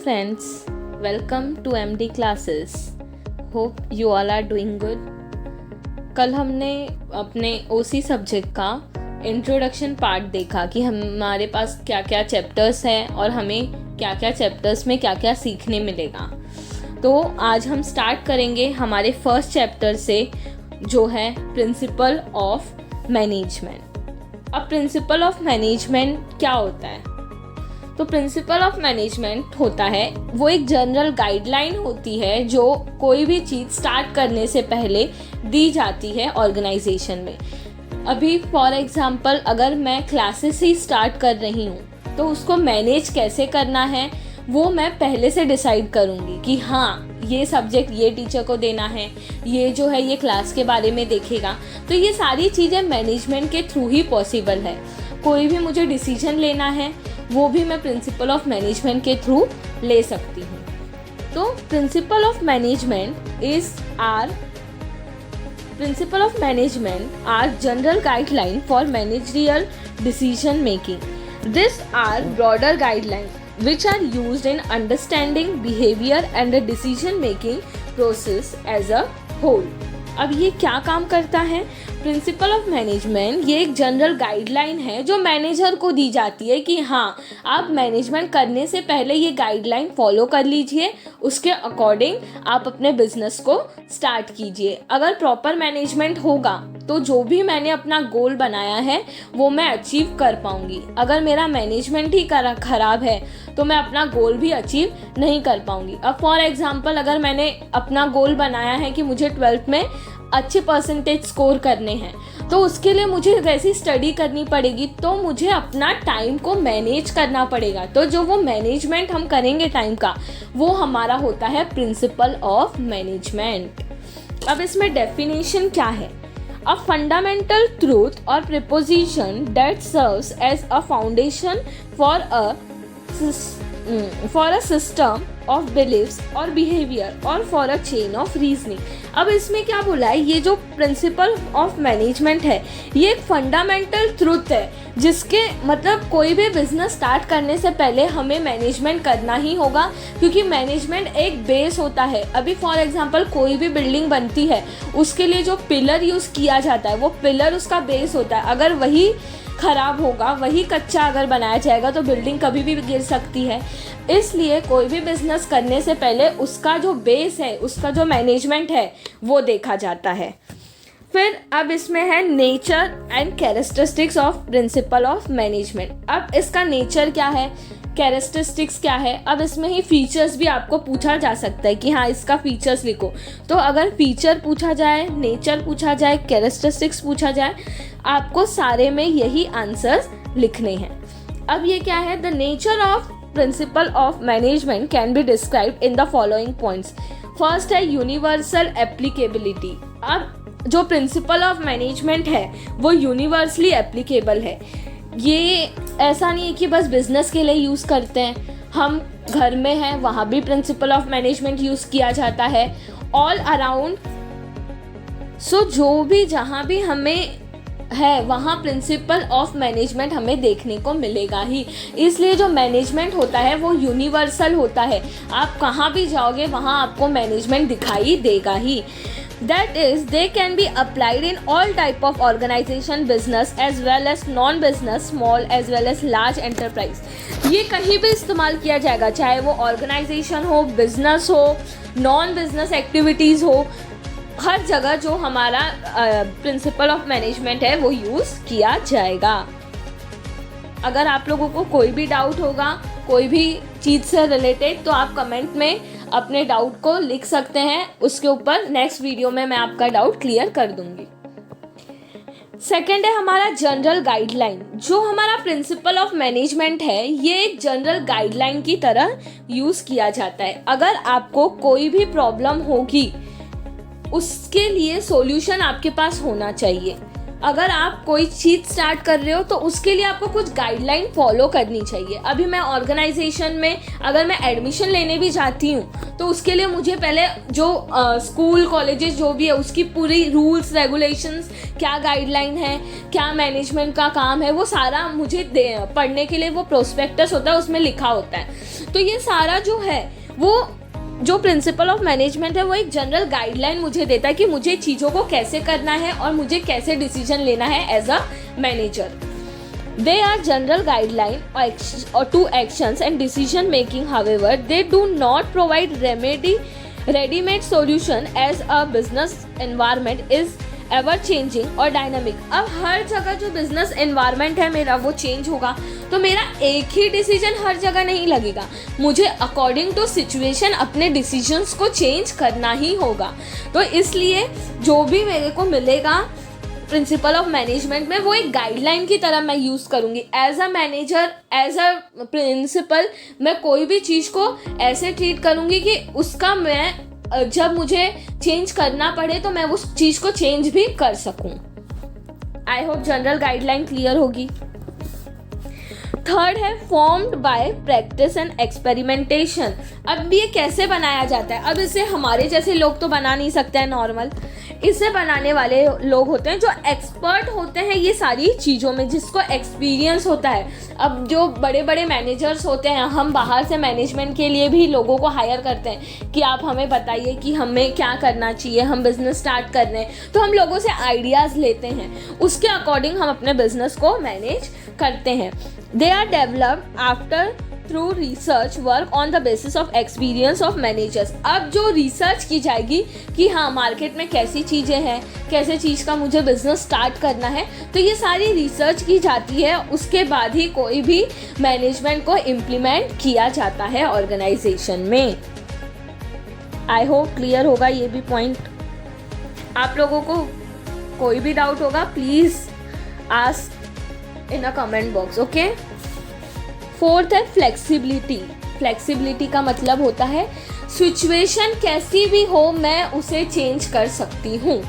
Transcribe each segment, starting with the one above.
friends, welcome to MD classes. Hope you all are doing good. कल हमने अपने OC subject का introduction part देखा कि हमारे पास क्या क्या चैप्टर्स हैं और हमें क्या क्या चैप्टर्स में क्या क्या सीखने मिलेगा. तो आज हम स्टार्ट करेंगे हमारे फर्स्ट चैप्टर से, जो है प्रिंसिपल ऑफ मैनेजमेंट. अब प्रिंसिपल ऑफ मैनेजमेंट क्या होता है? तो प्रिंसिपल ऑफ मैनेजमेंट होता है, वो एक जनरल गाइडलाइन होती है जो कोई भी चीज़ स्टार्ट करने से पहले दी जाती है ऑर्गेनाइजेशन में. अभी फॉर एग्जांपल अगर मैं क्लासेस ही स्टार्ट कर रही हूँ तो उसको मैनेज कैसे करना है वो मैं पहले से डिसाइड करूँगी कि हाँ ये सब्जेक्ट ये टीचर को देना है, ये जो है ये क्लास के बारे में देखेगा. तो ये सारी चीज़ें मैनेजमेंट के थ्रू ही पॉसिबल है. कोई भी मुझे डिसीजन लेना है वो भी मैं प्रिंसिपल ऑफ मैनेजमेंट के थ्रू ले सकती हूँ. तो principle of management are general guideline for managerial decision making. This are broader guideline which are used in understanding behavior and the decision making process as a whole. अब ये क्या काम करता है? प्रिंसिपल ऑफ मैनेजमेंट ये एक general guideline है जो मैनेजर को दी जाती है कि हाँ आप मैनेजमेंट करने से पहले ये गाइडलाइन फॉलो कर लीजिए, उसके अकॉर्डिंग आप अपने बिजनेस को स्टार्ट कीजिए. अगर प्रॉपर मैनेजमेंट होगा तो जो भी मैंने अपना गोल बनाया है वो मैं अचीव कर पाऊँगी. अगर मेरा मैनेजमेंट ही ख़राब है तो मैं अपना गोल भी अचीव नहीं कर पाऊँगी. अब फॉर एग्जांपल अगर मैंने अपना गोल बनाया है कि मुझे 12th में अच्छे परसेंटेज स्कोर करने हैं तो उसके लिए मुझे वैसी स्टडी करनी पड़ेगी, तो मुझे अपना टाइम को मैनेज करना पड़ेगा. तो जो वो मैनेजमेंट हम करेंगे टाइम का वो हमारा होता है प्रिंसिपल ऑफ मैनेजमेंट. अब इसमें डेफिनेशन क्या है? A fundamental truth or proposition that serves as a foundation for a system of beliefs or behavior or for a chain of reasoning. अब इसमें क्या बोला है? ये जो प्रिंसिपल ऑफ मैनेजमेंट है ये एक फंडामेंटल ट्रूथ है जिसके मतलब कोई भी बिजनेस स्टार्ट करने से पहले हमें मैनेजमेंट करना ही होगा, क्योंकि मैनेजमेंट एक बेस होता है. अभी फॉर एग्जांपल कोई भी बिल्डिंग बनती है उसके लिए जो पिलर यूज़ किया जाता है वो पिलर उसका बेस होता है. अगर वही ख़राब होगा, वही कच्चा अगर बनाया जाएगा तो बिल्डिंग कभी भी गिर सकती है. इसलिए कोई भी बिजनेस करने से पहले उसका जो बेस है, उसका जो मैनेजमेंट है वो देखा जाता है. फिर अब इसमें है nature and characteristics of principal of management. अब इसका नेचर क्या है, कैरेक्टरिस्टिक्स क्या है? अब इसमें ही फीचर्स भी आपको पूछा जा सकता है कि हाँ इसका फीचर्स लिखो. तो अगर फीचर पूछा जाए, नेचर पूछा जाए, कैरेक्टरिस्टिक्स पूछा जाए, आपको सारे में यही आंसर्स लिखने हैं. अब ये क्या है? The nature of principal of management can be described in the following points. First है यूनिवर्सल एप्लीकेबिलिटी. अब जो प्रिंसिपल ऑफ मैनेजमेंट है वो यूनिवर्सली एप्लीकेबल है. ये ऐसा नहीं है कि बस बिजनेस के लिए यूज़ करते हैं, हम घर में हैं वहाँ भी प्रिंसिपल ऑफ मैनेजमेंट यूज़ किया जाता है, ऑल अराउंड. सो जो भी जहाँ भी हमें है वहाँ प्रिंसिपल ऑफ मैनेजमेंट हमें देखने को मिलेगा ही. इसलिए जो मैनेजमेंट होता है वो यूनिवर्सल होता है. आप कहाँ भी जाओगे वहाँ आपको मैनेजमेंट दिखाई देगा ही. That is, they can be applied in all type of organization, business as well as non-business, small as well as large enterprise. ये कहीं भी इस्तेमाल किया जाएगा, चाहे वो ऑर्गेनाइजेशन हो, बिजनेस हो, नॉन बिजनेस एक्टिविटीज़ हो, हर जगह जो हमारा प्रिंसिपल ऑफ मैनेजमेंट है वो यूज़ किया जाएगा. अगर आप लोगों को कोई भी डाउट होगा कोई भी चीज़ से रिलेटेड तो आप कमेंट में अपने डाउट को लिख सकते हैं. उसके ऊपर नेक्स्ट वीडियो में मैं आपका डाउट क्लियर कर दूंगी. सेकेंड है हमारा जनरल गाइडलाइन. जो हमारा प्रिंसिपल ऑफ मैनेजमेंट है ये एक जनरल गाइडलाइन की तरह यूज़ किया जाता है. अगर आपको कोई भी प्रॉब्लम होगी उसके लिए सॉल्यूशन आपके पास होना चाहिए. अगर आप कोई चीज़ स्टार्ट कर रहे हो तो उसके लिए आपको कुछ गाइडलाइन फॉलो करनी चाहिए। अभी मैं ऑर्गेनाइजेशन में अगर मैं एडमिशन लेने भी जाती हूँ तो उसके लिए मुझे पहले जो स्कूल कॉलेजेस जो भी है उसकी पूरी रूल्स रेगुलेशंस, क्या गाइडलाइन है, क्या मैनेजमेंट का काम है, वो सारा मुझे पढ़ने के लिए वो प्रोस्पेक्टस होता है, उसमें लिखा होता है। तो ये सारा जो है वो जो प्रिंसिपल ऑफ मैनेजमेंट है वो एक जनरल गाइडलाइन मुझे देता है कि मुझे चीज़ों को कैसे करना है और मुझे कैसे डिसीजन लेना है as a manager. They are general guideline or to actions and decision making, however they do not provide ready-made solution as a business environment is ever changing और डायनामिक। अब हर जगह जो बिजनेस एनवायरनमेंट है मेरा वो change होगा, तो मेरा एक ही डिसीजन हर जगह नहीं लगेगा, मुझे अकॉर्डिंग टू सिचुएशन अपने डिसीजंस को चेंज करना ही होगा। तो इसलिए जो भी मेरे को मिलेगा प्रिंसिपल ऑफ मैनेजमेंट में वो एक गाइडलाइन की तरह मैं यूज़ करूँगी। As a manager, as a principle मैं कोई भी चीज़ को ऐसे ट्रीट करूँगी कि उसका मैं जब मुझे चेंज करना पड़े तो मैं उस चीज़ को चेंज भी कर सकूं। I hope general guideline clear होगी। थर्ड है formed by practice and experimentation. अब ये कैसे बनाया जाता है? अब इसे हमारे जैसे लोग तो बना नहीं सकते हैं नॉर्मल, इसे बनाने वाले लोग होते हैं जो एक्सपर्ट होते हैं ये सारी चीज़ों में, जिसको एक्सपीरियंस होता है। अब जो बड़े बड़े मैनेजर्स होते हैं, हम बाहर से मैनेजमेंट के लिए भी लोगों को हायर करते हैं कि आप हमें बताइए कि हमें क्या करना चाहिए, हम बिज़नेस स्टार्ट कर रहे हैं, तो हम लोगों से आइडियाज़ लेते हैं, उसके अकॉर्डिंग हम अपने बिज़नेस को मैनेज करते हैं। They are developed after through research work on the basis of experience of managers. अब जो रिसर्च की जाएगी कि हाँ मार्केट में कैसी चीज़ें हैं, कैसे चीज़ का मुझे बिजनेस स्टार्ट करना है, तो ये सारी रिसर्च की जाती है, उसके बाद ही कोई भी मैनेजमेंट को इम्प्लीमेंट किया जाता है ऑर्गेनाइजेशन में। आई होप क्लियर होगा ये भी पॉइंट। आप लोगों को कोई भी डाउट होगा please ask in a comment box, okay. Fourth है फ्लेक्सिबिलिटी। फ्लेक्सिबिलिटी का मतलब होता है सिचुएशन कैसी भी हो मैं उसे चेंज कर सकती हूँ,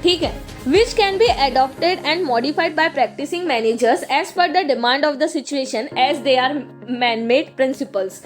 ठीक है। Which can be adopted and modified by practicing managers as per the demand of the situation as they are man-made principles।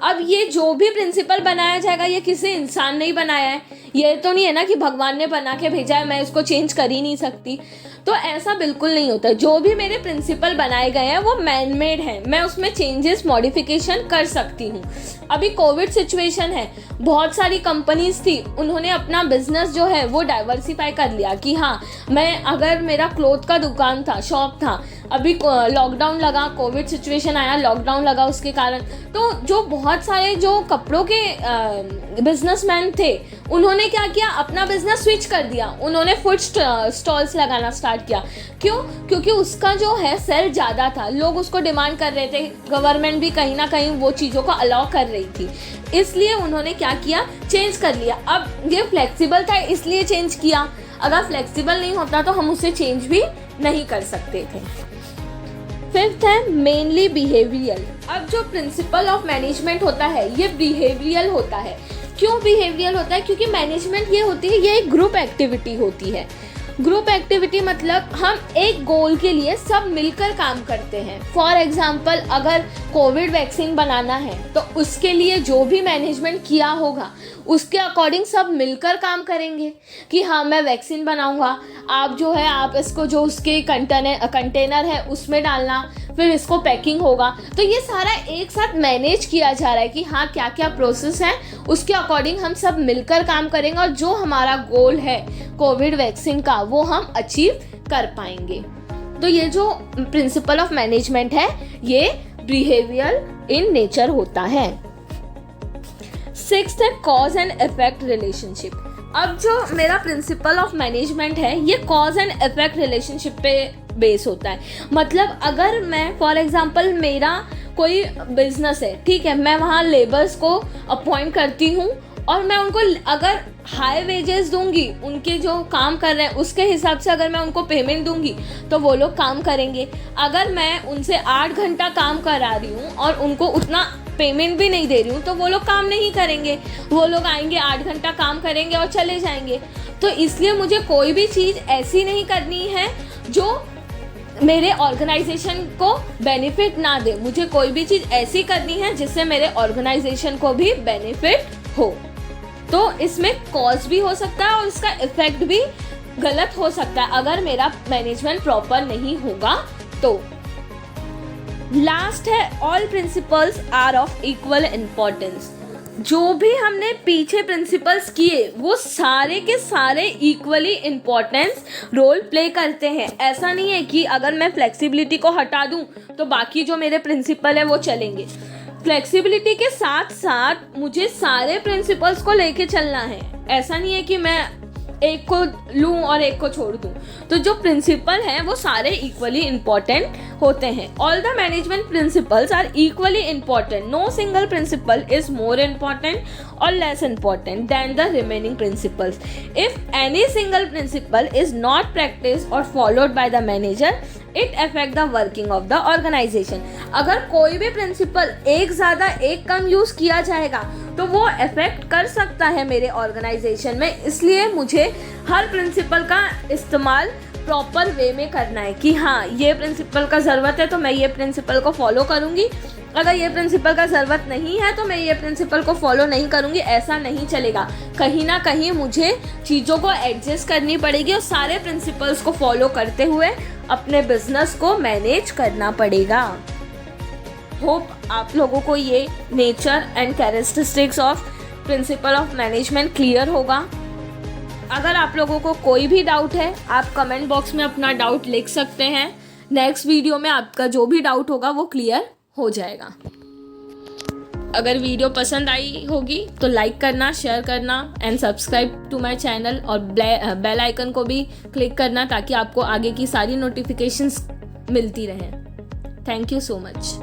अब ये जो भी प्रिंसिपल बनाया जाएगा ये किसी इंसान ने ही बनाया है, ये तो नहीं है ना कि भगवान ने बना के भेजा है मैं इसको चेंज कर ही नहीं सकती, तो ऐसा बिल्कुल नहीं होता। जो भी मेरे प्रिंसिपल बनाए गए हैं वो मैन मेड हैं, मैं उसमें चेंजेस मॉडिफिकेशन कर सकती हूँ। अभी कोविड सिचुएशन है, बहुत सारी कंपनीज थी, उन्होंने अपना बिजनेस जो है वो डाइवर्सिफाई कर लिया कि हाँ मैं अगर मेरा क्लोथ का दुकान था, शॉप था, अभी लॉकडाउन लगा, कोविड सिचुएशन आया, लॉकडाउन लगा, उसके कारण तो जो बहुत सारे जो कपड़ों के बिजनेसमैन थे उन्होंने क्या किया, अपना बिजनेस स्विच कर दिया, उन्होंने फूड स्टॉल्स लगाना स्टार्ट किया। क्यों? क्योंकि उसका जो है सेल ज़्यादा था, लोग उसको डिमांड कर रहे थे, गवर्नमेंट भी कहीं ना कहीं वो चीज़ों को अलाउ कर रही थी, इसलिए उन्होंने क्या किया, चेंज कर लिया। अब ये फ्लेक्सिबल था इसलिए चेंज किया, अगर फ्लेक्सिबल नहीं होता तो हम उसे चेंज भी नहीं कर सकते थे। फिफ्थ है मेनली बिहेवियल। अब जो प्रिंसिपल ऑफ मैनेजमेंट होता है ये बिहेवियल होता है। क्यों बिहेवियल होता है? क्योंकि मैनेजमेंट ये होती है, ये एक ग्रुप एक्टिविटी होती है। ग्रुप एक्टिविटी मतलब हम एक गोल के लिए सब मिलकर काम करते हैं। फॉर एग्जाम्पल अगर कोविड वैक्सीन बनाना है तो उसके लिए जो भी मैनेजमेंट किया होगा उसके अकॉर्डिंग सब मिलकर काम करेंगे कि हाँ मैं वैक्सीन बनाऊंगा, आप जो है आप इसको जो उसके कंटेनर है उसमें डालना, फिर इसको पैकिंग होगा, तो ये सारा एक साथ मैनेज किया जा रहा है कि हाँ क्या क्या प्रोसेस है, उसके अकॉर्डिंग हम सब मिलकर काम करेंगे और जो हमारा गोल है कोविड वैक्सीन का वो हम अचीव कर पाएंगे। तो ये जो प्रिंसिपल ऑफ मैनेजमेंट है ये बिहेवियर इन नेचर होता है। सिक्स्थ है कॉज एंड इफेक्ट रिलेशनशिप। अब जो मेरा प्रिंसिपल ऑफ मैनेजमेंट है ये कॉज एंड इफेक्ट रिलेशनशिप पे बेस होता है। मतलब अगर मैं फॉर एग्जांपल मेरा कोई बिजनेस है, ठीक है, मैं वहाँ लेबर्स को अपॉइंट करती हूँ और मैं उनको अगर हाई वेजेस दूंगी, उनके जो काम कर रहे हैं उसके हिसाब से अगर मैं उनको पेमेंट दूंगी तो वो लोग काम करेंगे। अगर मैं उनसे 8 घंटा काम करा रही हूँ और उनको उतना पेमेंट भी नहीं दे रही हूँ तो वो लोग काम नहीं करेंगे, वो लोग आएंगे 8 घंटा काम करेंगे और चले जाएंगे। तो इसलिए मुझे कोई भी चीज़ ऐसी नहीं करनी है जो मेरे ऑर्गेनाइजेशन को बेनिफिट ना दे। मुझे कोई भी चीज़ ऐसी करनी है जिससे मेरे ऑर्गेनाइजेशन को भी बेनिफिट हो। तो इसमें कॉज भी हो सकता है और इसका इफेक्ट भी गलत हो सकता है अगर मेरा मैनेजमेंट प्रॉपर नहीं होगा तो। लास्ट है, all principles are of equal importance. जो भी हमने पीछे प्रिंसिपल्स किए वो सारे के सारे इक्वली इम्पोर्टेंस रोल प्ले करते हैं। ऐसा नहीं है कि अगर मैं फ्लेक्सिबिलिटी को हटा दूं तो बाकी जो मेरे प्रिंसिपल है वो चलेंगे। फ्लेक्सिबिलिटी के साथ साथ मुझे सारे प्रिंसिपल्स को लेके चलना है। ऐसा नहीं है कि मैं एक को लूँ और एक को छोड़ दूँ। तो जो प्रिंसिपल हैं वो सारे इक्वली इम्पॉर्टेंट होते हैं। All the management principles are equally important. No single principle is more important or less important than the remaining principles. If any single principle is not practiced or followed by the manager, it affect the working of the organization. अगर कोई भी principal एक ज़्यादा एक कम use किया जाएगा तो वो अफेक्ट कर सकता है मेरे ऑर्गेनाइजेशन में। इसलिए मुझे हर प्रिंसिपल का इस्तेमाल प्रॉपर वे में करना है कि हाँ, ये प्रिंसिपल का ज़रूरत है तो मैं ये प्रिंसिपल को फॉलो करूँगी, अगर ये प्रिंसिपल का ज़रूरत नहीं है तो मैं ये प्रिंसिपल को फॉलो नहीं करूँगी। ऐसा नहीं चलेगा। कहीं ना कहीं मुझे चीज़ों को एडजस्ट करनी पड़ेगी और सारे प्रिंसिपल्स को फॉलो करते हुए अपने बिजनेस को मैनेज करना पड़ेगा। होप आप लोगों को ये nature and characteristics of principal of management clear होगा। अगर आप लोगों को कोई भी डाउट है आप कमेंट बॉक्स में अपना डाउट लिख सकते हैं। नेक्स्ट वीडियो में आपका जो भी डाउट होगा वो क्लियर हो जाएगा। अगर वीडियो पसंद आई होगी तो लाइक करना, शेयर करना and subscribe to my channel और बेल आइकन को भी क्लिक करना ताकि आपको आगे की सारी नोटिफिकेशंस मिलती रहें। Thank you so much.